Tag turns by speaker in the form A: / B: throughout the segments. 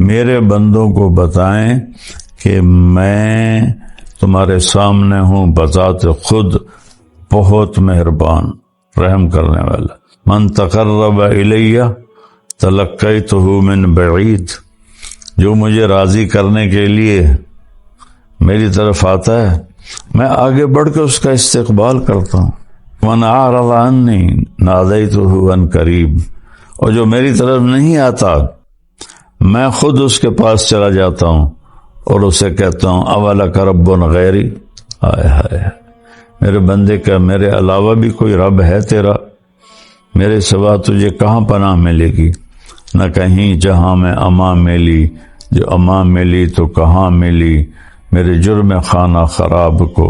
A: میرے بندوں کو بتائیں کہ میں تمہارے سامنے ہوں بذات خود بہت مہربان رحم کرنے والا. من تقرب الیہ تلقیتہ من بعید، جو مجھے راضی کرنے کے لیے میری طرف آتا ہے میں آگے بڑھ کے اس کا استقبال کرتا ہوں. من اعرض عنی نادیتہ عن قریب، اور جو میری طرف نہیں آتا میں خود اس کے پاس چلا جاتا ہوں اور اسے کہتا ہوں اولک رب غیری، ہائے ہائے میرے بندے کا میرے علاوہ بھی کوئی رب ہے تیرا؟ میرے سوا تجھے کہاں پناہ ملے گی؟ نہ کہیں جہاں میں امان ملی، جو امان ملی تو کہاں ملی، میرے جرم خانہ خراب کو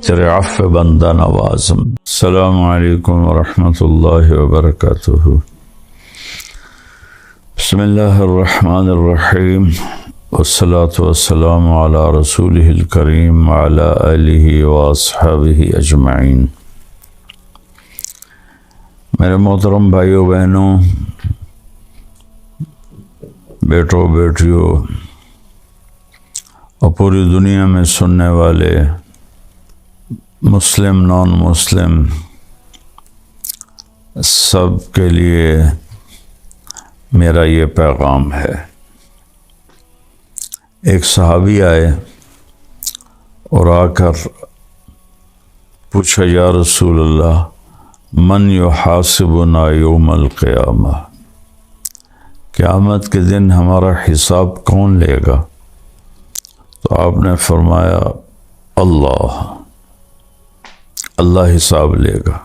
A: تیرے عفو بندہ نوازم. السلام علیکم ورحمۃ اللہ وبرکاتہ. بسم اللہ الرحمن الرحیم، والصلاة والسلام علی رسولہ الکریم وعلی آلہ واصحابہ اجمعین. میرے محترم بھائیوں بہنوں، بیٹوں بیٹیوں اور پوری دنیا میں سننے والے مسلم نان مسلم سب کے لیے میرا یہ پیغام ہے. ایک صحابی آئے اور آ کر پوچھا یا رسول اللہ من یحاسبنا یوم القیامہ، قیامت کے دن ہمارا حساب کون لے گا؟ تو آپ نے فرمایا اللہ حساب لے گا.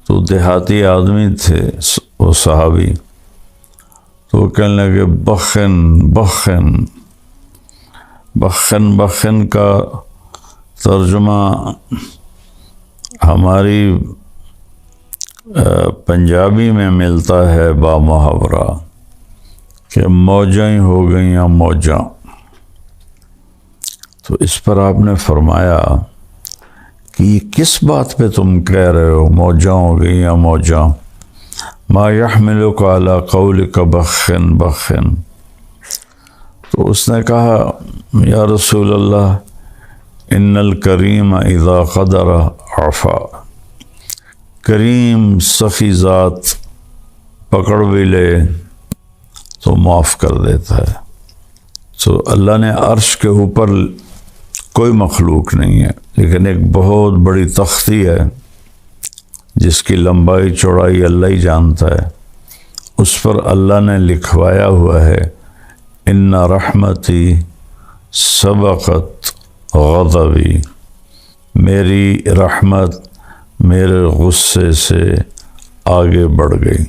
A: تو دیہاتی آدمی تھے وہ صحابی، تو وہ کہنے لگے بخن کا ترجمہ ہماری پنجابی میں ملتا ہے بامحاورہ کہ موجیں ہی ہو گئیں یا موجاں. تو اس پر آپ نے فرمایا کہ یہ کس بات پہ تم کہہ رہے ہو موجاں ہو گئیں یا موجاں؟ ما یحملک علی قولک بخن. تو اس نے کہا یا رسول اللہ ان الکریم اذا قدر عفا، کریم سخی ذات پکڑ بھی لے تو معاف کر دیتا ہے. تو اللہ نے عرش کے اوپر کوئی مخلوق نہیں ہے، لیکن ایک بہت بڑی تختی ہے جس کی لمبائی چوڑائی اللہ ہی جانتا ہے. اس پر اللہ نے لکھوایا ہوا ہے ان رحمتی سبقت غضبی، میری رحمت میرے غصے سے آگے بڑھ گئی.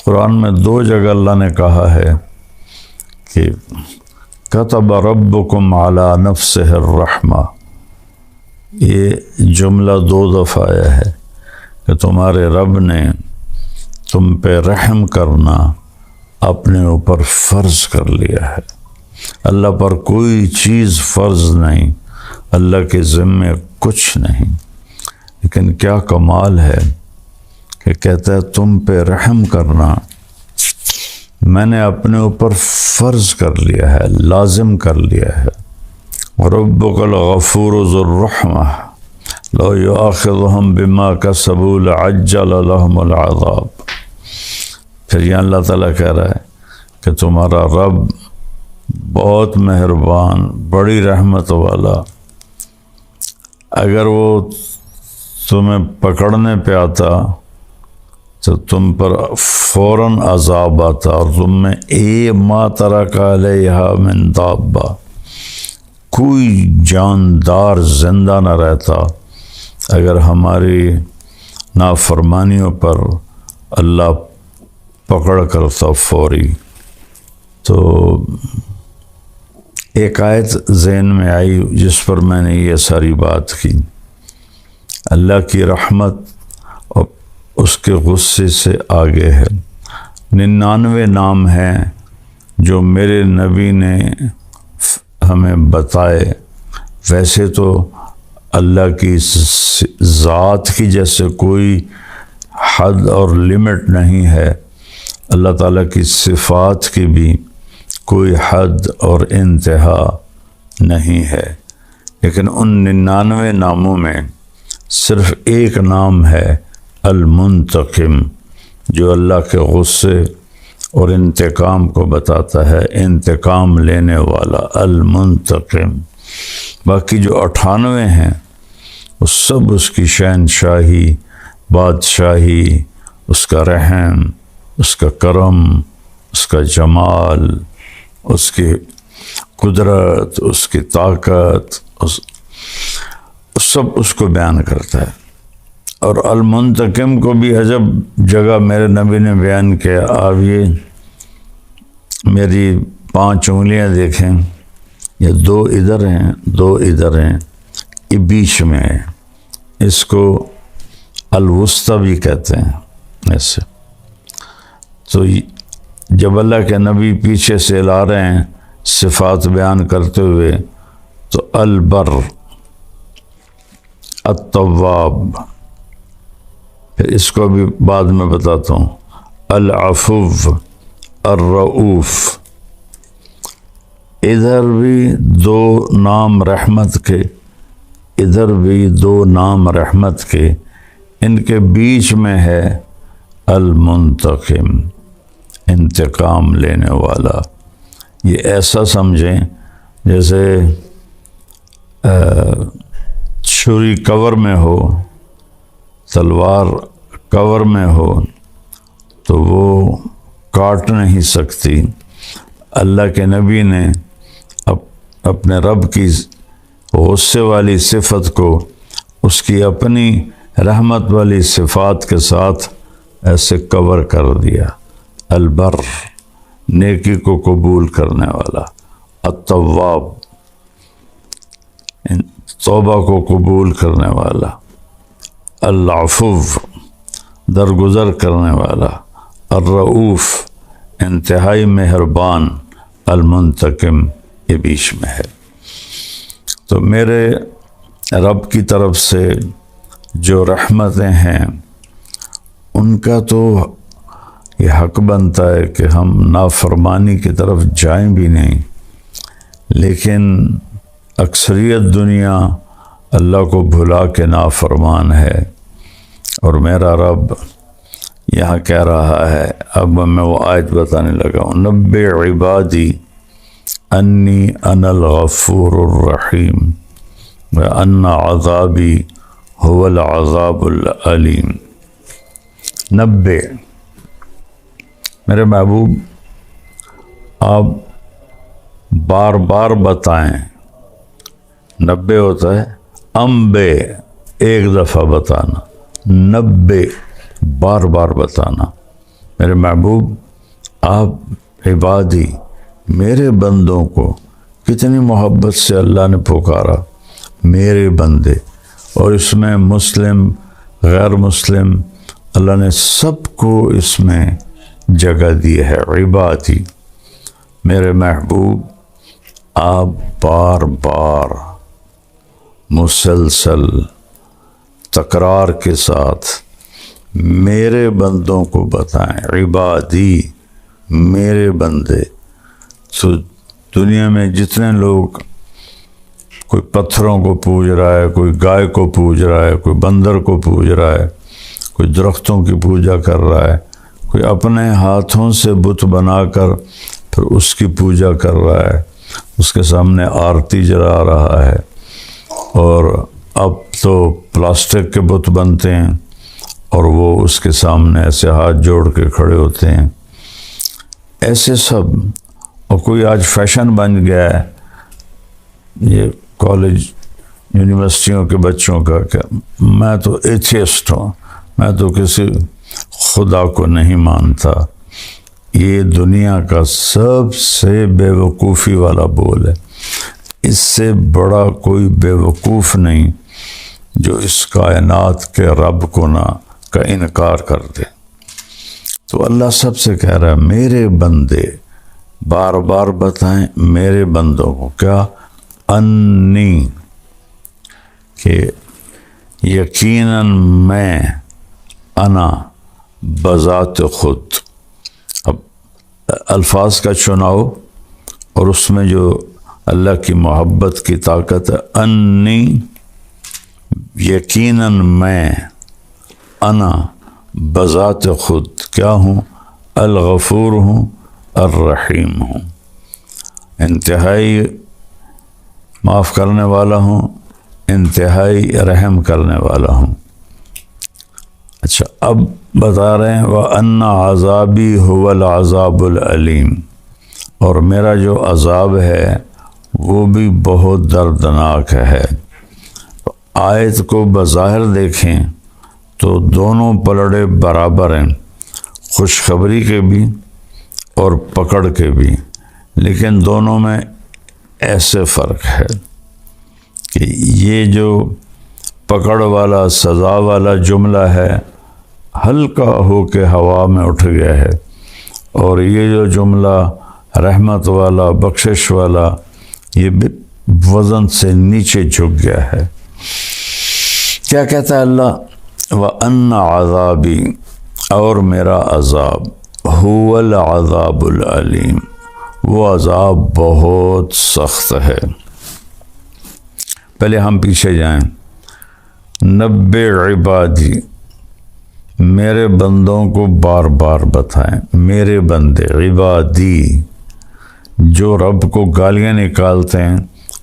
A: قرآن میں 2 جگہ اللہ نے کہا ہے کہ کتب ربکم علی نفسہ الرحمہ، یہ جملہ 2 دفعہ آیا ہے کہ تمہارے رب نے تم پہ رحم کرنا اپنے اوپر فرض کر لیا ہے. اللہ پر کوئی چیز فرض نہیں، اللہ کے ذمے کچھ نہیں، لیکن کیا کمال ہے کہ کہتا ہے تم پہ رحم کرنا میں نے اپنے اوپر فرض کر لیا ہے، لازم کر لیا ہے. ربک الغفور ذو الرحمہ لو یؤاخذہم بما کسبوا لعجل لہم العذاب. پھر یہ اللہ تعالیٰ کہہ رہا ہے کہ تمہارا رب بہت مہربان بڑی رحمت والا، اگر وہ تمہیں پکڑنے پہ آتا تو تم پر فوراً عذاب آتا اور تم میں ما ترک علیہا من دابہ، کوئی جاندار زندہ نہ رہتا اگر ہماری نافرمانیوں پر اللہ پکڑ کرتا فوری. تو ایک آیت ذہن میں آئی جس پر میں نے یہ ساری بات کی. اللہ کی رحمت اور اس کے غصے سے آگے ہے. 99 نام ہیں جو میرے نبی نے ہمیں بتائے. ویسے تو اللہ کی ذات کی جیسے کوئی حد اور لمٹ نہیں ہے، اللہ تعالیٰ کی صفات کی بھی کوئی حد اور انتہا نہیں ہے، لیکن ان 99 ناموں میں صرف ایک نام ہے المنتقم، جو اللہ کے غصے اور انتقام کو بتاتا ہے، انتقام لینے والا المنتقم۔ باقی جو 98 ہیں وہ سب اس کی شہنشاہی، بادشاہی، اس کا رحم، اس کا کرم، اس کا جمال، اس کی قدرت، اس کی طاقت، سب اس کو بیان کرتا ہے۔ اور المنتقم کو بھی عجب جگہ میرے نبی نے بیان کیا۔ آپ یہ میری 5 انگلیاں دیکھیں، یہ 2 ادھر ہیں، 2 ادھر ہیں، یہ بیچ میں ہے، اس کو الوسطی بھی کہتے ہیں۔ ایسے تو جب اللہ کے نبی پیچھے سے لا رہے ہیں صفات بیان کرتے ہوئے، تو البر، التواب، پھر اس کو بھی بعد میں بتاتا ہوں، العفو، الرؤوف، ادھر بھی 2 نام رحمت کے، ادھر بھی 2 نام رحمت کے، ان کے بیچ میں ہے المنتقم، انتقام لینے والا۔ یہ ایسا سمجھیں جیسے چھری کور میں ہو، تلوار کور میں ہو تو وہ کاٹ نہیں سکتی۔ اللہ کے نبی نے اپنے رب کی غصے والی صفت کو اس کی اپنی رحمت والی صفات کے ساتھ ایسے کور کر دیا۔ البر، نیکی کو قبول کرنے والا، التواب، توبہ کو قبول کرنے والا، العفو، درگزر کرنے والا، الرؤوف، انتہائی مہربان، المنتقم، یہ بیچ میں ہے۔ تو میرے رب کی طرف سے جو رحمتیں ہیں ان کا تو یہ حق بنتا ہے کہ ہم نافرمانی کی طرف جائیں بھی نہیں، لیکن اکثریت دنیا اللہ کو بھلا کے نافرمان ہے۔ اور میرا رب یہاں کہہ رہا ہے، اب میں وہ آیت بتانے لگا ہوں، نبئ عبادی انی انا الغفور الرحیم وان عذابی هو العذاب العلیم۔ نبئ، میرے محبوب آپ بار بار بتائیں۔ نبئ ہوتا ہے انبئ، ایک دفعہ بتانا، نبئ بار بار بتانا۔ میرے محبوب آپ عبادی، میرے بندوں کو کتنی محبت سے اللہ نے پکارا، میرے بندے، اور اس میں مسلم، غیر مسلم، اللہ نے سب کو اس میں جگہ دی ہے۔ عبادی، میرے محبوب آپ بار بار مسلسل تکرار کے ساتھ میرے بندوں کو بتائیں، عبادی، میرے بندے۔ تو دنیا میں جتنے لوگ، کوئی پتھروں کو پوج رہا ہے، کوئی گائے کو پوج رہا ہے، کوئی بندر کو پوج رہا ہے، کوئی درختوں کی پوجا کر رہا ہے، کوئی اپنے ہاتھوں سے بت بنا کر پھر اس کی پوجا کر رہا ہے، اس کے سامنے آرتی جلا رہا ہے۔ اور اب تو پلاسٹک کے بت بنتے ہیں اور وہ اس کے سامنے ایسے ہاتھ جوڑ کے کھڑے ہوتے ہیں، ایسے سب۔ اور کوئی آج فیشن بن گیا ہے یہ کالج یونیورسٹیوں کے بچوں کا کہ میں تو ایتھیسٹ ہوں، میں تو کسی خدا کو نہیں مانتا۔ یہ دنیا کا سب سے بے وقوفی والا بول ہے۔ اس سے بڑا کوئی بے وقوف نہیں جو اس کائنات کے رب کو نہ کا انکار کر دے۔ تو اللہ سب سے کہہ رہا ہے میرے بندے، بار بار بتائیں میرے بندوں کو کیا، انی، کہ یقیناً میں، انا بذات خود، الفاظ کا چناؤ اور اس میں جو اللہ کی محبت کی طاقت ہے. انی یقیناً میں، انا بذات خود کیا ہوں، الغفور ہوں، الرحیم ہوں، انتہائی معاف کرنے والا ہوں، انتہائی رحم کرنے والا ہوں. اچھا اب بتا رہے ہیں وَأَنَّ عَذَابِي هُوَ الْعَذَابُ الْعَلِيمُ، اور میرا جو عذاب ہے وہ بھی بہت دردناک ہے. آیت کو بظاہر دیکھیں تو دونوں پلڑے برابر ہیں، خوشخبری کے بھی اور پکڑ کے بھی، لیکن دونوں میں ایسے فرق ہے کہ یہ جو پکڑ والا سزا والا جملہ ہے ہلکا ہو کے ہوا میں اٹھ گیا ہے، اور یہ جو جملہ رحمت والا بخشش والا یہ وزن سے نیچے جھک گیا ہے. کیا کہتا ہے اللہ؟ وَأَنَّ عَذَابِي، اور میرا عذاب، هُوَ الْعَذَابُ الْعَلِيمُ، وہ عذاب بہت سخت ہے. پہلے ہم پیچھے جائیں. نبّئ عبادی، میرے بندوں کو بار بار بتائیں، میرے بندے عبادی جو رب کو گالیاں نکالتے ہیں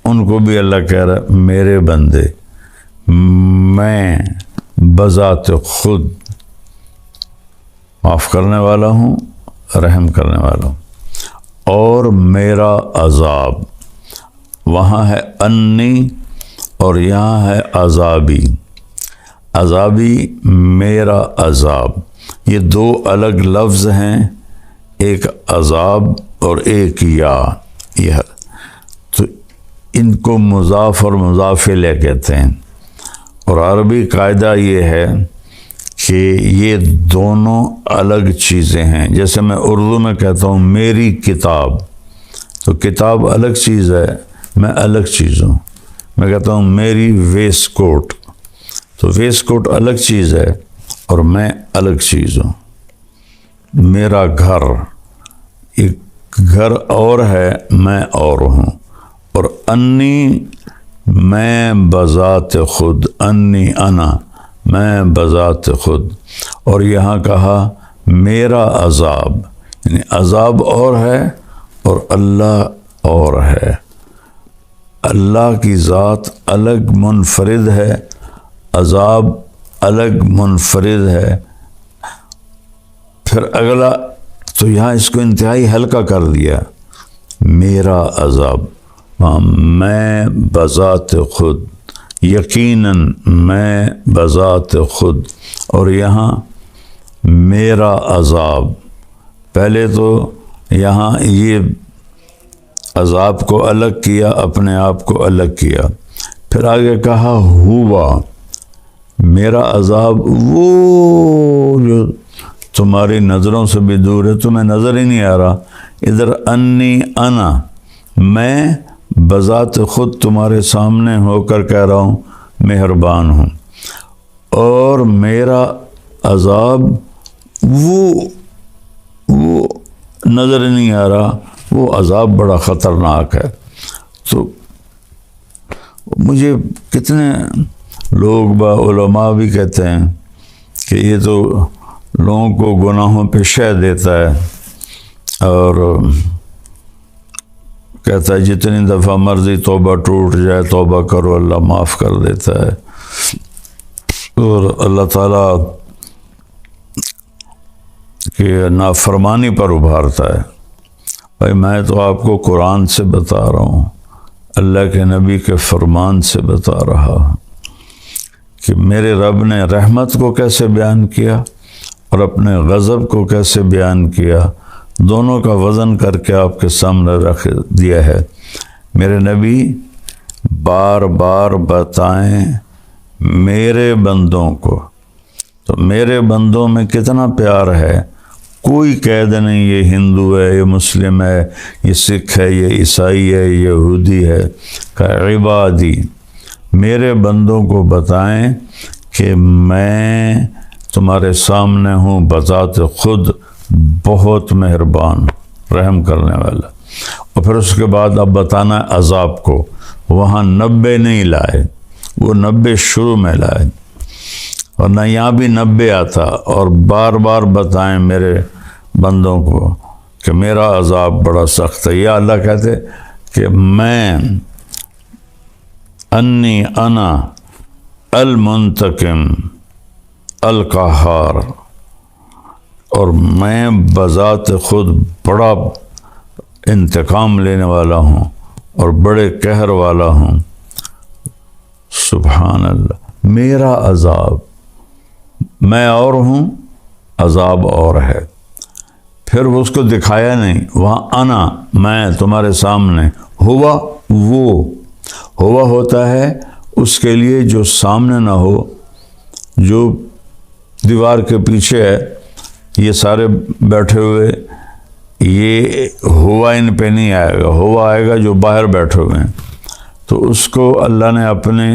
A: ان کو بھی اللہ کہہ رہا ہے میرے بندے، میں بذات خود معاف کرنے والا ہوں، رحم کرنے والا ہوں. اور میرا عذاب، وہاں ہے انی اور یہاں ہے عذابی. عذابی میرا عذاب، یہ دو الگ لفظ ہیں، ایک عذاب اور ایک یا. یہ تو ان کو مضاف اور مضاف الیہ کہتے ہیں. اور عربی قاعدہ یہ ہے کہ یہ دونوں الگ چیزیں ہیں. جیسے میں اردو میں کہتا ہوں میری کتاب، تو کتاب الگ چیز ہے، میں الگ چیز ہوں. میں کہتا ہوں میری ویسٹ کوٹ، تو ویسٹ کوٹ الگ چیز ہے اور میں الگ چیز ہوں. میرا گھر، ایک گھر اور ہے، میں اور ہوں. اور انی، میں بذات خود، انی انا، میں بذات خود. اور یہاں کہا میرا عذاب، یعنی عذاب اور ہے اور اللہ اور ہے. اللہ کی ذات الگ منفرد ہے، عذاب الگ منفرد ہے. پھر اگلا تو یہاں اس کو انتہائی ہلکا کر دیا، میرا عذاب، میں بذات خود، یقیناً میں بذات خود. اور یہاں میرا عذاب، پہلے تو یہاں یہ عذاب کو الگ کیا، اپنے آپ کو الگ کیا. پھر آگے کہا ہوا، میرا عذاب وہ جو تمہاری نظروں سے بھی دور ہے، تمہیں نظر ہی نہیں آ رہا. ادھر انی انا، میں بذات خود تمہارے سامنے ہو کر کہہ رہا ہوں مہربان ہوں. اور میرا عذاب وہ نظر نہیں آ رہا، وہ عذاب بڑا خطرناک ہے. تو مجھے کتنے لوگ علماء بھی کہتے ہیں کہ یہ تو لوگوں کو گناہوں پہ شہ دیتا ہے اور کہتا ہے جتنی دفعہ مرضی توبہ ٹوٹ جائے توبہ کرو، اللہ معاف کر دیتا ہے. اور اللہ تعالیٰ کہ نافرمانی پر ابھارتا ہے. بھائی میں تو آپ کو قرآن سے بتا رہا ہوں، اللہ کے نبی کے فرمان سے بتا رہا ہوں کہ میرے رب نے رحمت کو کیسے بیان کیا اور اپنے غضب کو کیسے بیان کیا، دونوں کا وزن کر کے آپ کے سامنے رکھ دیا ہے. میرے نبی بار بار بتائیں میرے بندوں کو. تو میرے بندوں میں کتنا پیار ہے، کوئی قید نہیں یہ ہندو ہے، یہ مسلم ہے، یہ سکھ ہے، یہ عیسائی ہے، یہ یہودی ہے. کہ عبادی، میرے بندوں کو بتائیں کہ میں تمہارے سامنے ہوں بذات خود بہت مہربان. رحم کرنے والا۔ اور پھر اس کے بعد اب بتانا ہے عذاب کو۔ وہاں 90 نہیں لائے، وہ 90 شروع میں لائے، اور نہ یہاں بھی 90 آتا، اور بار بار بتائیں میرے بندوں کو کہ میرا عذاب بڑا سخت ہے۔ یا اللہ کہتے کہ میں انی انا المنتقم القہار، اور میں بذات خود بڑا انتقام لینے والا ہوں اور بڑے قہر والا ہوں۔ سبحان اللہ، میرا عذاب، میں اور ہوں، عذاب اور ہے۔ پھر اس کو دکھایا نہیں، وہاں انا، میں تمہارے سامنے، ہوا، وہ ہوا ہوتا ہے اس کے لیے جو سامنے نہ ہو، جو دیوار کے پیچھے ہے، یہ سارے بیٹھے ہوئے، یہ ہوا ان پہ نہیں آئے گا، ہوا آئے گا جو باہر بیٹھے ہوئے ہیں۔ تو اس کو اللہ نے اپنے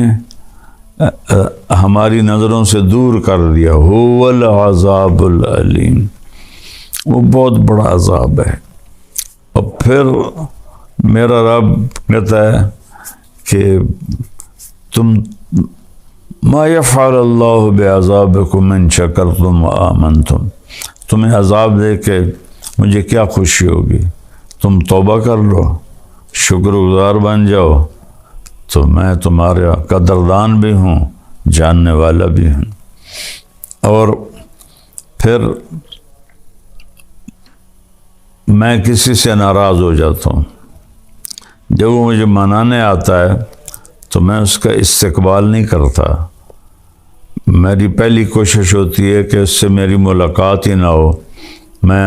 A: ہماری نظروں سے دور کر دیا۔ هو العذاب العلیم، وہ بہت بڑا عذاب ہے۔ اور پھر میرا رب کہتا ہے کہ تم ما یفعل اللہ بعذابکم ان شکرتم وآمنتم، تمہیں عذاب دے کے مجھے کیا خوشی ہوگی، تم توبہ کر لو، شکر گزار بن جاؤ، تو میں تمہارا قدردان بھی ہوں، جاننے والا بھی ہوں۔ اور پھر میں کسی سے ناراض ہو جاتا ہوں، جب وہ مجھے منانے آتا ہے تو میں اس کا استقبال نہیں کرتا۔ میری پہلی کوشش ہوتی ہے کہ اس سے میری ملاقات ہی نہ ہو۔ میں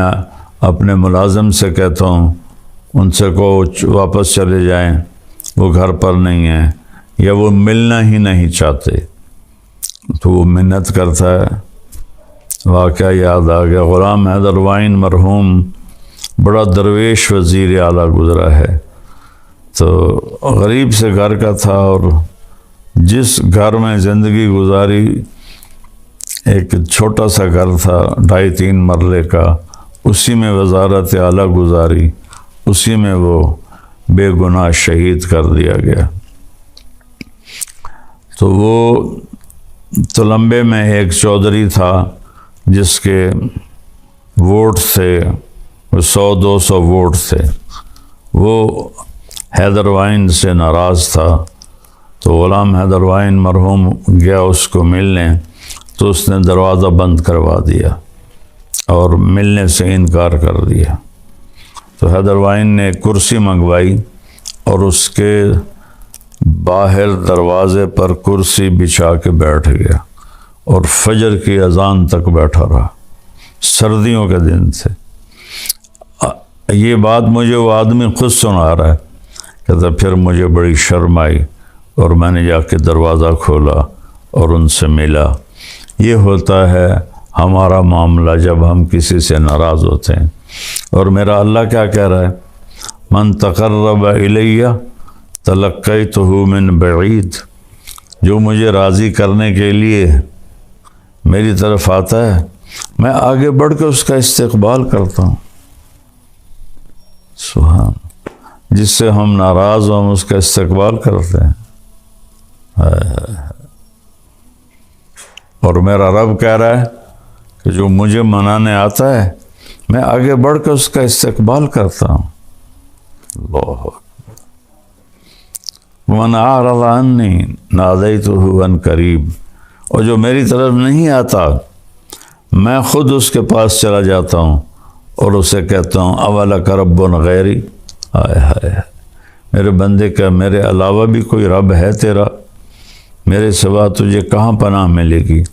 A: اپنے ملازم سے کہتا ہوں، ان سے کہو واپس چلے جائیں، وہ گھر پر نہیں ہیں، یا وہ ملنا ہی نہیں چاہتے۔ تو وہ منت کرتا ہے۔ واقعہ یاد آ گیا، غلام حیدر وائن مرحوم بڑا درویش وزیر اعلیٰ گزرا ہے، تو غریب سے گھر کا تھا، اور جس گھر میں زندگی گزاری، ایک چھوٹا سا گھر تھا 2.5-3 مرلے کا، اسی میں وزارت اعلیٰ گزاری، اسی میں وہ بے گناہ شہید کر دیا گیا۔ تو وہ تلمبے میں ایک چودھری تھا جس کے ووٹ تھے 100-200 ووٹ تھے، وہ حیدر وائن سے ناراض تھا، تو غلام حیدر وائن مرحوم گیا اس کو ملنے، تو اس نے دروازہ بند کروا دیا اور ملنے سے انکار کر دیا۔ تو حیدر وائن نے کرسی منگوائی اور اس کے باہر دروازے پر کرسی بچھا کے بیٹھ گیا، اور فجر کی اذان تک بیٹھا رہا۔ سردیوں کے دن تھے۔ یہ بات مجھے وہ آدمی خود سنا رہا ہے، کہتا پھر مجھے بڑی شرم آئی، اور میں نے جا کے دروازہ کھولا اور ان سے ملا۔ یہ ہوتا ہے ہمارا معاملہ جب ہم کسی سے ناراض ہوتے ہیں۔ اور میرا اللہ کیا کہہ رہا ہے؟ من تقرب الیہ تلقیتہ من بعید، جو مجھے راضی کرنے کے لیے میری طرف آتا ہے، میں آگے بڑھ کے اس کا استقبال کرتا ہوں۔ سبحان، جس سے ہم ناراض ہوں ہم اس کا استقبال کرتے ہیں۔ اور میرا رب کہہ رہا ہے کہ جو مجھے منانے آتا ہے میں آگے بڑھ کے اس کا استقبال کرتا ہوں۔ اللہ، وَمَنْ أَعْرَضَ عَنِّي نَادَيْتُهُ عَنْ قَرِيبٍ، اور جو میری طرف نہیں آتا میں خود اس کے پاس چلا جاتا ہوں اور اسے کہتا ہوں اَوَلَكَ رَبٌّ غَيْرِي، ہائے ہائے، میرے بندے کا میرے علاوہ بھی کوئی رب ہے تیرا؟ میرے سوا تجھے کہاں پناہ ملے گی؟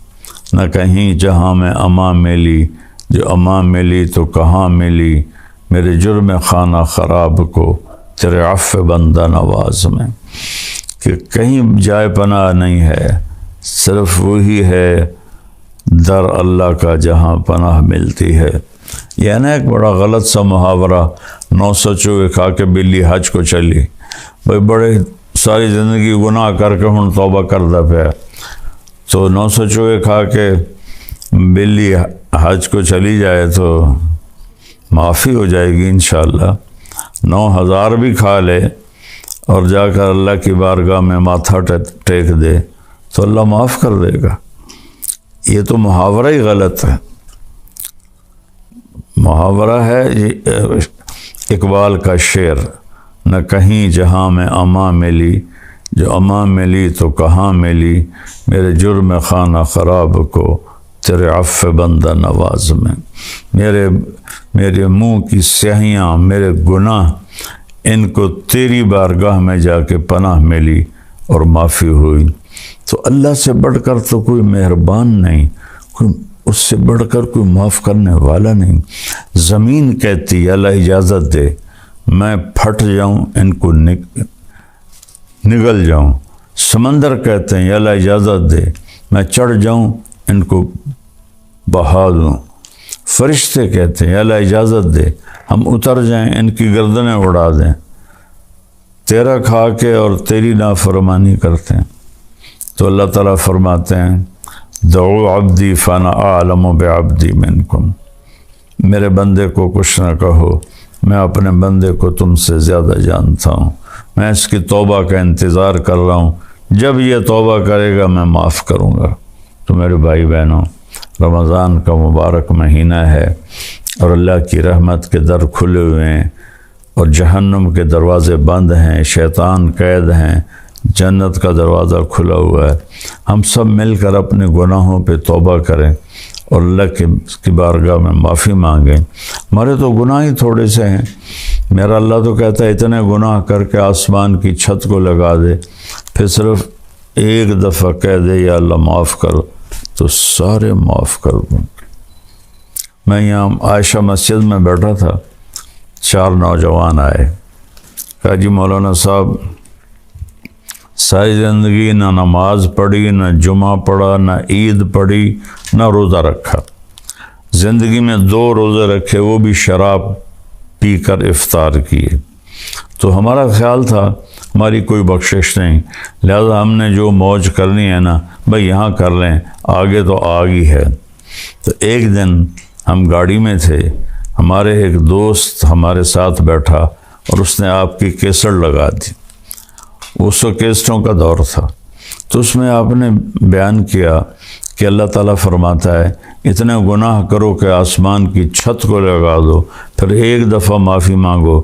A: نہ کہیں جہاں میں امان ملی، جو امان ملی تو کہاں ملی میرے جرم خانہ خراب کو تیرے عفو بندہ نواز میں، کہ کہیں جائے پناہ نہیں ہے، صرف وہی ہے در اللہ کا جہاں پناہ ملتی ہے۔ یہ نا ایک بڑا غلط سا محاورہ، 900 چوہے کھا کے بلی حج کو چلی، بھائی بڑے ساری زندگی گناہ کر کے ہن توبہ کردہ پیا، تو 900 چوہے کھا کے بلی حج کو چلی جائے تو معافی ہو جائے گی انشاءاللہ. 9,000 بھی کھا لے اور جا کر اللہ کی بارگاہ میں ماتھا ٹیک دے تو اللہ معاف کر دے گا. یہ تو محاورہ ہی غلط ہے. محاورہ ہے اقبال کا شعر، نہ کہیں جہاں میں اماں ملی، جو اماں ملی تو کہاں ملی، میرے جرم خانہ خراب کو تیرے عفو بندہ نواز میں. میرے منہ کی سیاہیاں، میرے گناہ، ان کو تیری بارگاہ میں جا کے پناہ ملی اور معافی ہوئی. تو اللہ سے بڑھ کر تو کوئی مہربان نہیں، اس سے بڑھ کر کوئی معاف کرنے والا نہیں. زمین کہتی اللہ اجازت دے میں پھٹ جاؤں، ان کو نگل جاؤں. سمندر کہتے ہیں اللہ اجازت دے میں چڑھ جاؤں، ان کو بہا دوں. فرشتے کہتے ہیں اللہ اجازت دے ہم اتر جائیں، ان کی گردنیں اڑا دیں. تیرا کھا کے اور تیری نافرمانی کرتے ہیں. تو اللہ تعالیٰ فرماتے ہیں دعو عبدی فانا اعلم بعبدی منکم، میرے بندے کو کچھ نہ کہو، میں اپنے بندے کو تم سے زیادہ جانتا ہوں. میں اس کی توبہ کا انتظار کر رہا ہوں، جب یہ توبہ کرے گا میں معاف کروں گا. تو میرے بھائی بہنوں، رمضان کا مبارک مہینہ ہے اور اللہ کی رحمت کے در کھلے ہوئے ہیں اور جہنم کے دروازے بند ہیں، شیطان قید ہیں، جنت کا دروازہ کھلا ہوا ہے. ہم سب مل کر اپنے گناہوں پہ توبہ کریں اور اللہ کی بارگاہ میں معافی مانگیں. ہمارے تو گناہ ہی تھوڑے سے ہیں. میرا اللہ تو کہتا ہے اتنے گناہ کر کے آسمان کی چھت کو لگا دے، پھر صرف ایک دفعہ کہہ دے یا اللہ معاف کر تو سارے معاف کر دوں. میں یہاں عائشہ مسجد میں بیٹھا تھا، 4 نوجوان آئے. کہا جی مولانا صاحب ساری زندگی نہ نماز پڑھی، نہ جمعہ پڑھا، نہ عید پڑھی، نہ روزہ رکھا. زندگی میں 2 روزے رکھے، وہ بھی شراب پی کر افطار کیے. تو ہمارا خیال تھا ہماری کوئی بخشش نہیں، لہذا ہم نے جو موج کرنی ہے نا بھائی یہاں کر لیں، آگے تو آگی ہے. تو ایک دن ہم گاڑی میں تھے، ہمارے ایک دوست ہمارے ساتھ بیٹھا اور اس نے آپ کی کیسٹ لگا دی. اس وقت کیسٹوں کا دور تھا. تو اس میں آپ نے بیان کیا کہ اللہ تعالیٰ فرماتا ہے اتنے گناہ کرو کہ آسمان کی چھت کو لگا دو، پھر ایک دفعہ معافی مانگو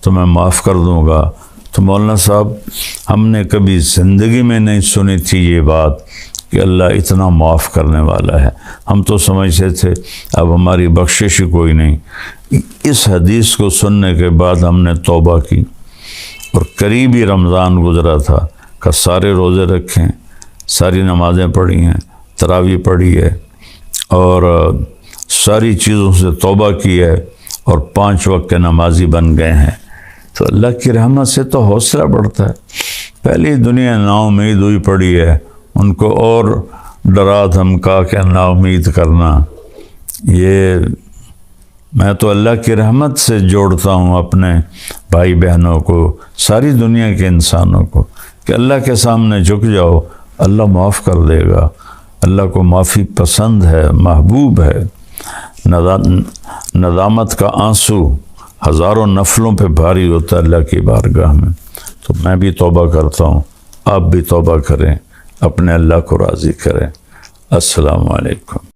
A: تو میں معاف کر دوں گا. تو مولانا صاحب ہم نے کبھی زندگی میں نہیں سنی تھی یہ بات کہ اللہ اتنا معاف کرنے والا ہے. ہم تو سمجھتے تھے اب ہماری بخشش ہی کوئی نہیں. اس حدیث کو سننے کے بعد ہم نے توبہ کی اور قریبی رمضان گزرا تھا کہ سارے روزے رکھیں، ساری نمازیں پڑھی ہیں، تراویح پڑھی ہے اور ساری چیزوں سے توبہ کی ہے اور 5 وقت کے نمازی بن گئے ہیں. تو اللہ کی رحمت سے تو حوصلہ بڑھتا ہے. پہلی دنیا نا امید ہوئی پڑی ہے، ان کو اور ڈرا دھمکا کے نا امید کرنا. یہ میں تو اللہ کی رحمت سے جوڑتا ہوں اپنے بھائی بہنوں کو، ساری دنیا کے انسانوں کو، کہ اللہ کے سامنے جھک جاؤ، اللہ معاف کر دے گا. اللہ کو معافی پسند ہے، محبوب ہے. ندامت کا آنسو ہزاروں نفلوں پہ بھاری ہوتا ہے اللہ کی بارگاہ میں. تو میں بھی توبہ کرتا ہوں، آپ بھی توبہ کریں، اپنے اللہ کو راضی کریں. السلام علیکم.